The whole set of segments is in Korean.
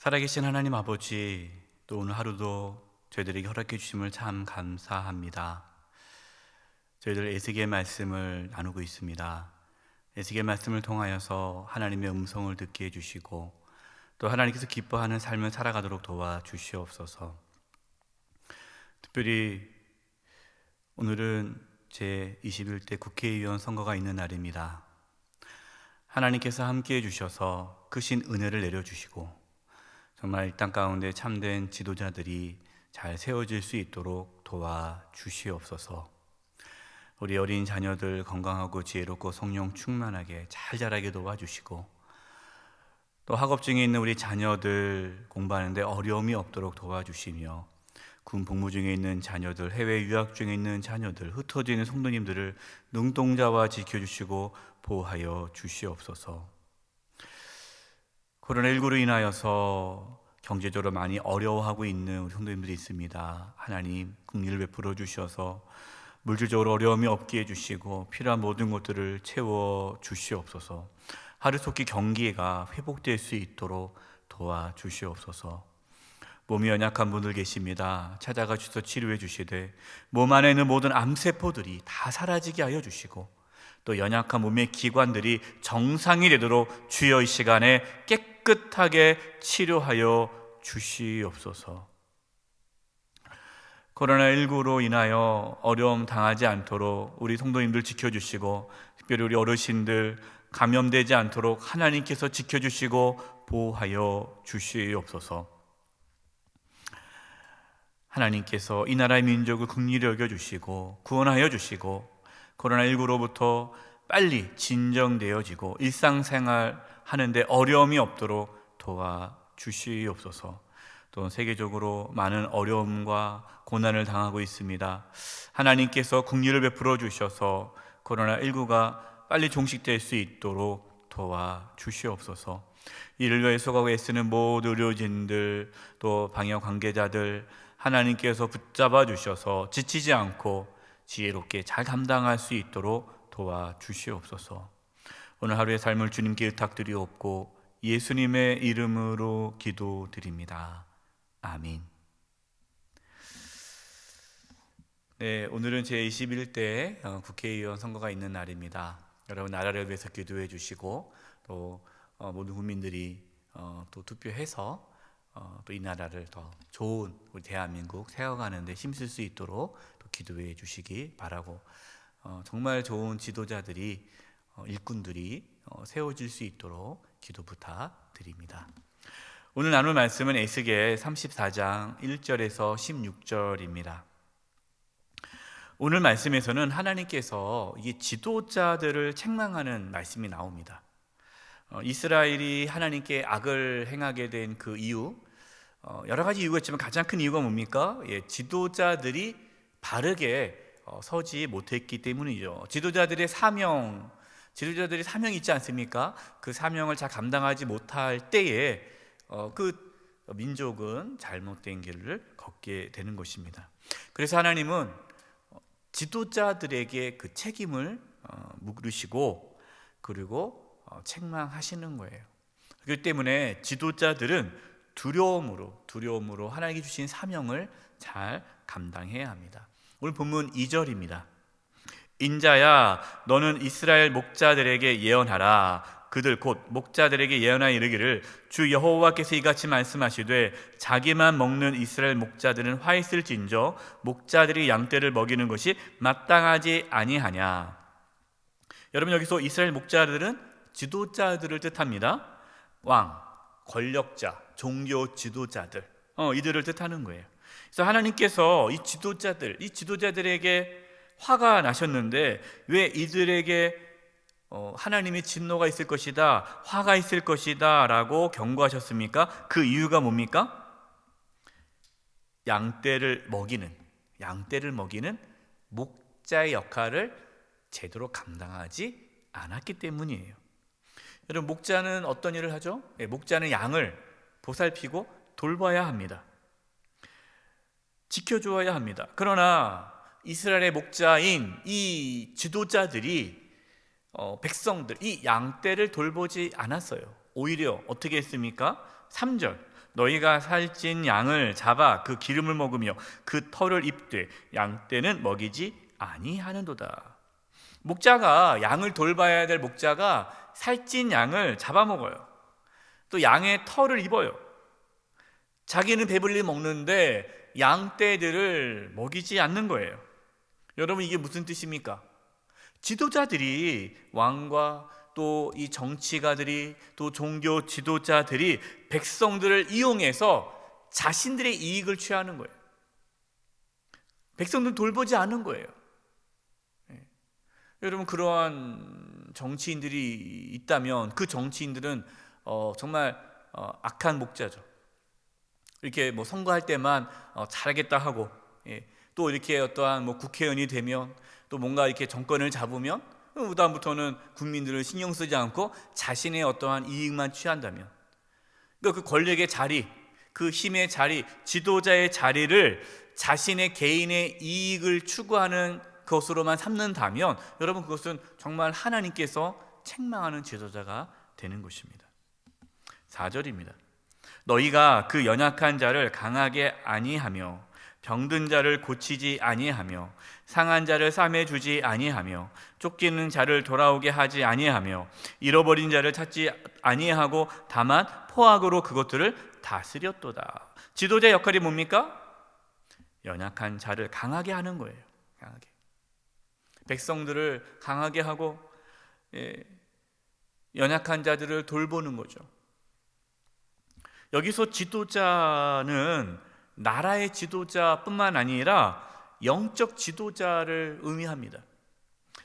살아계신 하나님 아버지, 또 오늘 하루도 저희들에게 허락해 주심을 참 감사합니다. 저희들 에스겔 말씀을 나누고 있습니다. 에스겔 말씀을 통하여서 하나님의 음성을 듣게 해주시고 또 하나님께서 기뻐하는 삶을 살아가도록 도와주시옵소서. 특별히 오늘은 제 21대 국회의원 선거가 있는 날입니다. 하나님께서 함께 해주셔서 크신 은혜를 내려주시고 정말 이 땅 가운데 참된 지도자들이 잘 세워질 수 있도록 도와주시옵소서. 우리 어린 자녀들 건강하고 지혜롭고 성령 충만하게 잘 자라게 도와주시고 또 학업 중에 있는 우리 자녀들 공부하는데 어려움이 없도록 도와주시며 군 복무 중에 있는 자녀들, 해외 유학 중에 있는 자녀들, 흩어지는 성도님들을 눈동자와 지켜주시고 보호하여 주시옵소서. 코로나19로 인하여서 경제적으로 많이 어려워하고 있는 우리 성도님들이 있습니다. 하나님 긍휼을 베풀어 주셔서 물질적으로 어려움이 없게 해주시고 필요한 모든 것들을 채워 주시옵소서. 하루속히 경기가 회복될 수 있도록 도와주시옵소서. 몸이 연약한 분들 계십니다. 찾아가 주셔서 치료해 주시되 몸 안에 있는 모든 암세포들이 다 사라지게 하여 주시고 또 연약한 몸의 기관들이 정상이 되도록 주여 이 시간에 깨끗하게 치료하여 주시옵소서. 코로나19로 인하여 어려움 당하지 않도록 우리 성도님들 지켜주시고 특별히 우리 어르신들 감염되지 않도록 하나님께서 지켜주시고 보호하여 주시옵소서. 하나님께서 이 나라의 민족을 긍휼히 여겨주시고 구원하여 주시고 코로나19로부터 빨리 진정되어지고 일상생활 하는데 어려움이 없도록 도와주시옵소서. 또 세계적으로 많은 어려움과 고난을 당하고 있습니다. 하나님께서 긍휼을 베풀어 주셔서 코로나19가 빨리 종식될 수 있도록 도와주시옵소서. 이를 위해 수고하고 애쓰는 모든 의료진들 또 방역 관계자들 하나님께서 붙잡아 주셔서 지치지 않고 지혜롭게 잘 감당할 수 있도록 도와주시옵소서. 오늘 하루의 삶을 주님께 의탁드리옵고 예수님의 이름으로 기도드립니다. 아멘. 네, 오늘은 제21대 국회의원 선거가 있는 날입니다. 여러분 나라를 위해서 기도해 주시고 또 모든 국민들이 또 투표해서 또 이 나라를 더 좋은 우리 대한민국 세워가는 데 힘쓸 수 있도록 또 기도해 주시기 바라고 정말 좋은 지도자들이 일꾼들이 세워질 수 있도록 기도 부탁드립니다. 오늘 나눌 말씀은 에스겔 34장 1절에서 16절입니다. 오늘 말씀에서는 하나님께서 이 지도자들을 책망하는 말씀이 나옵니다. 이스라엘이 하나님께 악을 행하게 된 그 이유, 여러 가지 이유가 있지만 가장 큰 이유가 뭡니까? 지도자들이 바르게 서지 못했기 때문이죠. 지도자들이 사명이 있지 않습니까? 그 사명을 잘 감당하지 못할 때에 그 민족은 잘못된 길을 걷게 되는 것입니다. 그래서 하나님은 지도자들에게 그 책임을 물으시고 그리고 책망하시는 거예요. 그렇기 때문에 지도자들은 두려움으로 하나님께 주신 사명을 잘 감당해야 합니다. 오늘 본문 2절입니다. 인자야 너는 이스라엘 목자들에게 예언하라. 그들 곧 목자들에게 예언하여 이르기를 주 여호와께서 이같이 말씀하시되 자기만 먹는 이스라엘 목자들은 화 있을진저 목자들이 양떼를 먹이는 것이 마땅하지 아니하냐. 여러분 여기서 이스라엘 목자들은 지도자들을 뜻합니다. 왕, 권력자, 종교 지도자들 이들을 뜻하는 거예요. 그래서 하나님께서 이 지도자들에게 화가 나셨는데 왜 이들에게 하나님의 진노가 있을 것이다, 화가 있을 것이다 라고 경고하셨습니까? 그 이유가 뭡니까? 양떼를 먹이는 목자의 역할을 제대로 감당하지 않았기 때문이에요. 여러분 목자는 어떤 일을 하죠? 목자는 양을 보살피고 돌봐야 합니다. 지켜줘야 합니다. 그러나 이스라엘의 목자인 이 지도자들이 백성들, 이 양떼를 돌보지 않았어요. 오히려 어떻게 했습니까? 3절 너희가 살찐 양을 잡아 그 기름을 먹으며 그 털을 입되 양떼는 먹이지 아니하는도다. 목자가, 양을 돌봐야 될 목자가 살찐 양을 잡아먹어요. 또 양의 털을 입어요. 자기는 배불리 먹는데 양떼들을 먹이지 않는 거예요. 여러분, 이게 무슨 뜻입니까? 지도자들이, 왕과 또 이 정치가들이, 또 종교 지도자들이 백성들을 이용해서 자신들의 이익을 취하는 거예요. 백성들 돌보지 않은 거예요. 여러분, 그러한 정치인들이 있다면 그 정치인들은 정말 악한 목자죠. 이렇게 뭐 선거할 때만 잘하겠다 하고, 또 이렇게 어떠한 뭐 국회의원이 되면, 또 뭔가 이렇게 정권을 잡으면 그다음부터는 국민들을 신경 쓰지 않고 자신의 어떠한 이익만 취한다면, 그러니까 그 권력의 자리, 그 힘의 자리, 지도자의 자리를 자신의 개인의 이익을 추구하는 것으로만 삼는다면, 여러분, 그것은 정말 하나님께서 책망하는 지도자가 되는 것입니다. 4절입니다. 너희가 그 연약한 자를 강하게 아니하며 병든 자를 고치지 아니하며 상한 자를 싸매주지 아니하며 쫓기는 자를 돌아오게 하지 아니하며 잃어버린 자를 찾지 아니하고 다만 포악으로 그것들을 다스렸도다. 지도자 역할이 뭡니까? 연약한 자를 강하게 하는 거예요. 강하게. 백성들을 강하게 하고 연약한 자들을 돌보는 거죠. 여기서 지도자는 나라의 지도자뿐만 아니라 영적 지도자를 의미합니다.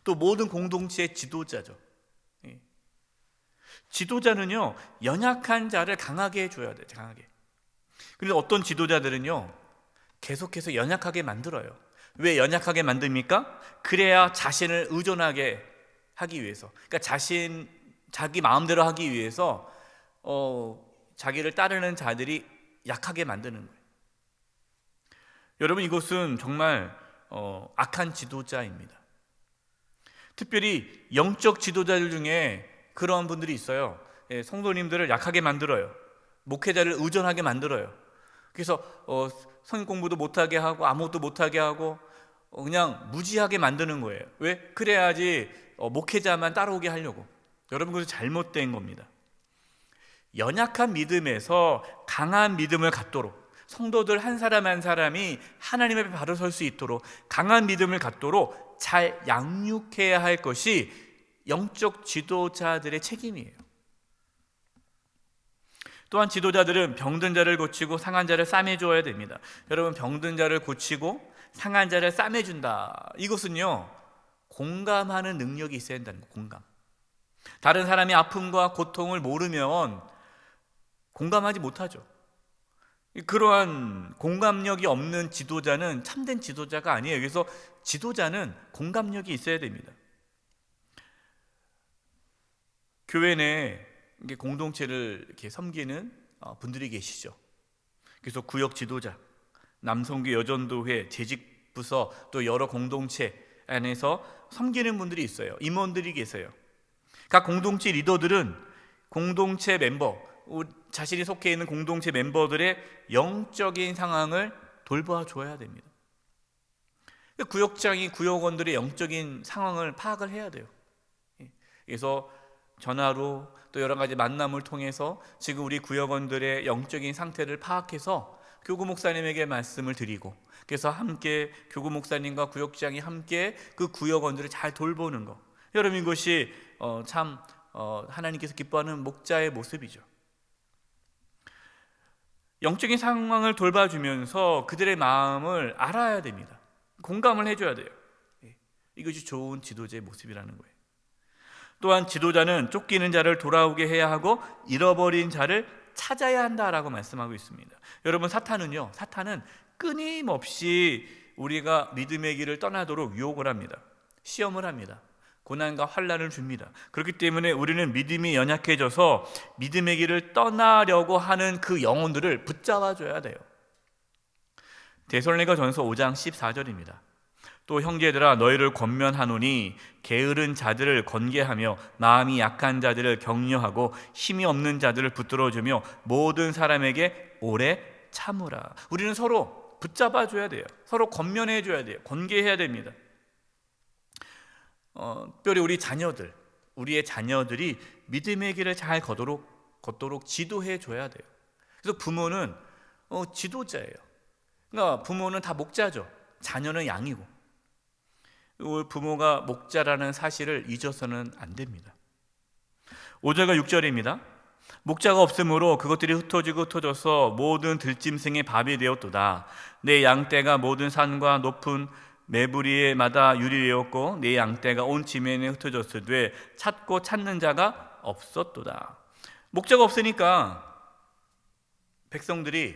또 모든 공동체의 지도자죠. 지도자는요, 연약한 자를 강하게 해줘야 돼요. 강하게. 그런데 어떤 지도자들은요, 계속해서 연약하게 만들어요. 왜 연약하게 만듭니까? 그래야 자신을 의존하게 하기 위해서, 그러니까 자기 마음대로 하기 위해서 자기를 따르는 자들이 약하게 만드는 거예요. 여러분, 이것은 정말 악한 지도자입니다. 특별히 영적 지도자들 중에 그런 분들이 있어요. 성도님들을 약하게 만들어요. 목회자를 의존하게 만들어요. 그래서 성경 공부도 못하게 하고 아무것도 못하게 하고 그냥 무지하게 만드는 거예요. 왜? 그래야지 목회자만 따라오게 하려고. 여러분, 그것은 잘못된 겁니다. 연약한 믿음에서 강한 믿음을 갖도록, 성도들 한 사람 한 사람이 하나님 앞에 바로 설 수 있도록 강한 믿음을 갖도록 잘 양육해야 할 것이 영적 지도자들의 책임이에요. 또한 지도자들은 병든 자를 고치고 상한 자를 싸매줘야 됩니다. 여러분, 병든 자를 고치고 상한 자를 싸매준다. 이것은요, 공감하는 능력이 있어야 한다는 거예요. 공감. 다른 사람의 아픔과 고통을 모르면 공감하지 못하죠. 그러한 공감력이 없는 지도자는 참된 지도자가 아니에요. 그래서 지도자는 공감력이 있어야 됩니다. 교회 내 공동체를 이렇게 섬기는 분들이 계시죠. 그래서 구역 지도자, 남성교 여전도회, 재직부서, 또 여러 공동체 안에서 섬기는 분들이 있어요. 임원들이 계세요. 각 공동체 리더들은 공동체 멤버, 자신이 속해 있는 공동체 멤버들의 영적인 상황을 돌봐줘야 됩니다. 구역장이 구역원들의 영적인 상황을 파악을 해야 돼요. 그래서 전화로 또 여러 가지 만남을 통해서 지금 우리 구역원들의 영적인 상태를 파악해서 교구 목사님에게 말씀을 드리고, 그래서 함께 교구 목사님과 구역장이 함께 그 구역원들을 잘 돌보는 거. 여러분, 이것이 참 하나님께서 기뻐하는 목자의 모습이죠. 영적인 상황을 돌봐주면서 그들의 마음을 알아야 됩니다. 공감을 해줘야 돼요. 이것이 좋은 지도자의 모습이라는 거예요. 또한 지도자는 쫓기는 자를 돌아오게 해야 하고 잃어버린 자를 찾아야 한다라고 말씀하고 있습니다. 여러분, 사탄은 끊임없이 우리가 믿음의 길을 떠나도록 유혹을 합니다. 시험을 합니다. 고난과 환난을 줍니다. 그렇기 때문에 우리는 믿음이 연약해져서 믿음의 길을 떠나려고 하는 그 영혼들을 붙잡아줘야 돼요. 데살로니가전서 5장 14절입니다. 또 형제들아 너희를 권면하노니 게으른 자들을 권계하며 마음이 약한 자들을 격려하고 힘이 없는 자들을 붙들어주며 모든 사람에게 오래 참으라. 우리는 서로 붙잡아줘야 돼요. 서로 권면해줘야 돼요. 권계해야 됩니다. 특별히 우리의 자녀들이 믿음의 길을 잘 걷도록 지도해줘야 돼요. 그래서 부모는 지도자예요. 그러니까 부모는 다 목자죠. 자녀는 양이고. 부모가 목자라는 사실을 잊어서는 안 됩니다. 5절과 6절입니다. 목자가 없으므로 그것들이 흩어져서 모든 들짐승의 밥이 되었도다. 내 양떼가 모든 산과 높은 매부리에마다 유리되었고 내 양떼가 온 지면에 흩어졌으되 찾고 찾는 자가 없었도다. 목자가 없으니까 백성들이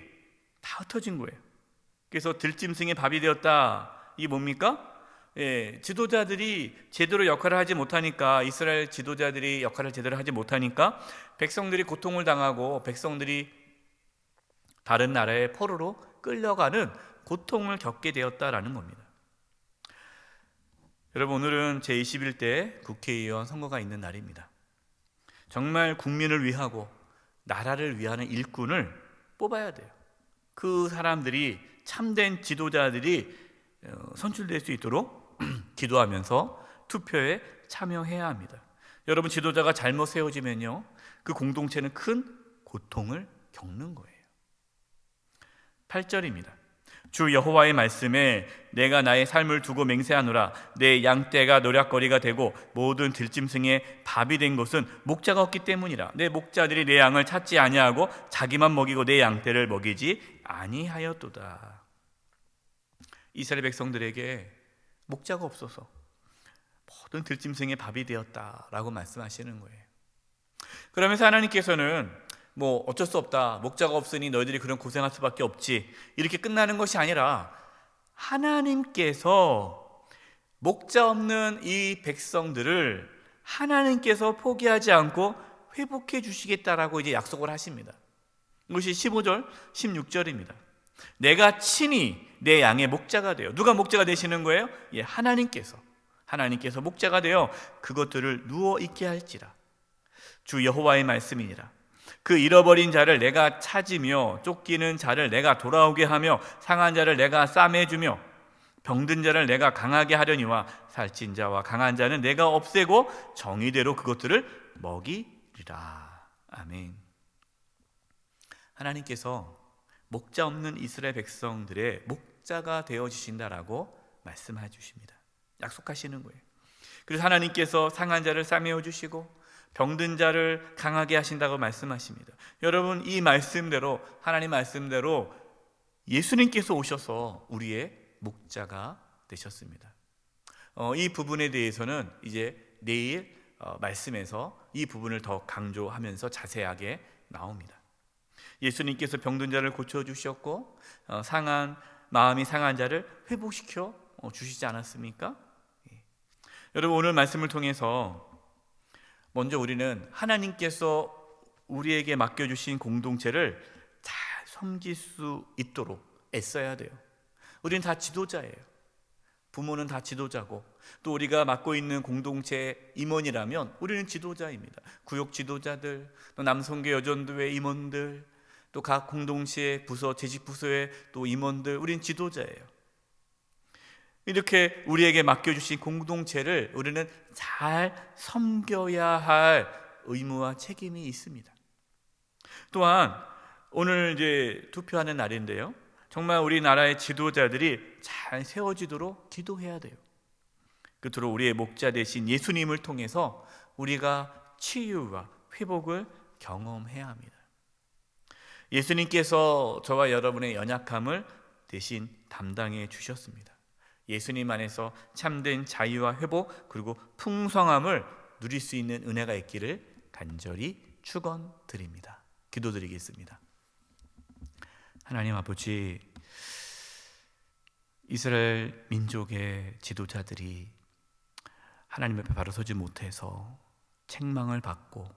다 흩어진 거예요. 그래서 들짐승의 밥이 되었다. 이게 뭡니까? 지도자들이 제대로 역할을 하지 못하니까, 이스라엘 지도자들이 역할을 제대로 하지 못하니까 백성들이 고통을 당하고 백성들이 다른 나라의 포로로 끌려가는 고통을 겪게 되었다라는 겁니다. 여러분, 오늘은 제21대 국회의원 선거가 있는 날입니다. 정말 국민을 위하고 나라를 위하는 일꾼을 뽑아야 돼요. 그 사람들이, 참된 지도자들이 선출될 수 있도록 기도하면서 투표에 참여해야 합니다. 여러분, 지도자가 잘못 세워지면요, 그 공동체는 큰 고통을 겪는 거예요. 8절입니다. 주 여호와의 말씀에 내가 나의 삶을 두고 맹세하노라. 내 양떼가 노략거리가 되고 모든 들짐승의 밥이 된 것은 목자가 없기 때문이라. 내 목자들이 내 양을 찾지 아니하고 자기만 먹이고 내 양떼를 먹이지 아니하였도다. 이스라엘 백성들에게 목자가 없어서 모든 들짐승의 밥이 되었다라고 말씀하시는 거예요. 그러면서 하나님께서는 어쩔 수 없다, 목자가 없으니 너희들이 그런 고생할 수밖에 없지, 이렇게 끝나는 것이 아니라 하나님께서 목자 없는 이 백성들을 하나님께서 포기하지 않고 회복해 주시겠다라고 이제 약속을 하십니다. 이것이 15절, 16절입니다. 내가 친히 내 양의 목자가 되어. 누가 목자가 되시는 거예요? 하나님께서 목자가 되어 그것들을 누워 있게 할지라. 주 여호와의 말씀이니라. 그 잃어버린 자를 내가 찾으며 쫓기는 자를 내가 돌아오게 하며 상한 자를 내가 싸매주며 병든 자를 내가 강하게 하려니와 살찐 자와 강한 자는 내가 없애고 정의대로 그것들을 먹이리라. 아멘. 하나님께서 목자 없는 이스라엘 백성들의 목자가 되어주신다라고 말씀해 주십니다. 약속하시는 거예요. 그래서 하나님께서 상한 자를 싸매어 주시고 병든 자를 강하게 하신다고 말씀하십니다. 여러분, 이 말씀대로, 하나님 말씀대로 예수님께서 오셔서 우리의 목자가 되셨습니다. 이 부분에 대해서는 이제 내일 말씀에서 이 부분을 더 강조하면서 자세하게 나옵니다. 예수님께서 병든 자를 고쳐주셨고 마음이 상한 자를 회복시켜 주시지 않았습니까? 여러분, 오늘 말씀을 통해서 먼저 우리는 하나님께서 우리에게 맡겨주신 공동체를 잘 섬길 수 있도록 애써야 돼요. 우리는 다 지도자예요. 부모는 다 지도자고, 또 우리가 맡고 있는 공동체 임원이라면 우리는 지도자입니다. 구역 지도자들, 또 남성교 여전도회 임원들, 또 각 공동체 부서, 재직 부서의 또 임원들, 우리는 지도자예요. 이렇게 우리에게 맡겨주신 공동체를 우리는 잘 섬겨야 할 의무와 책임이 있습니다. 또한 오늘 이제 투표하는 날인데요, 정말 우리나라의 지도자들이 잘 세워지도록 기도해야 돼요. 그토록 우리의 목자 되신 예수님을 통해서 우리가 치유와 회복을 경험해야 합니다. 예수님께서 저와 여러분의 연약함을 대신 담당해 주셨습니다. 예수님 안에서 참된 자유와 회복, 그리고 풍성함을 누릴 수 있는 은혜가 있기를 간절히 축원드립니다. 기도드리겠습니다. 하나님 아버지, 이스라엘 민족의 지도자들이 하나님 앞에 바로 서지 못해서 책망을 받고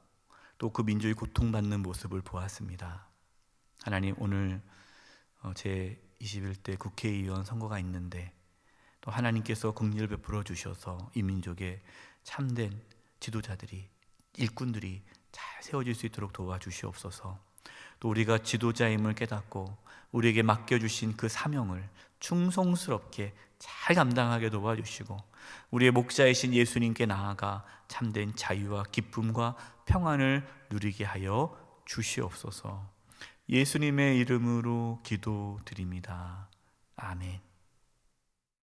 또 그 민족이 고통받는 모습을 보았습니다. 하나님, 오늘 제21대 국회의원 선거가 있는데 또 하나님께서 긍휼을 베풀어 주셔서 이 민족에 참된 지도자들이, 일꾼들이 잘 세워질 수 있도록 도와주시옵소서. 또 우리가 지도자임을 깨닫고 우리에게 맡겨주신 그 사명을 충성스럽게 잘 감당하게 도와주시고, 우리의 목자이신 예수님께 나아가 참된 자유와 기쁨과 평안을 누리게 하여 주시옵소서. 예수님의 이름으로 기도드립니다. 아멘.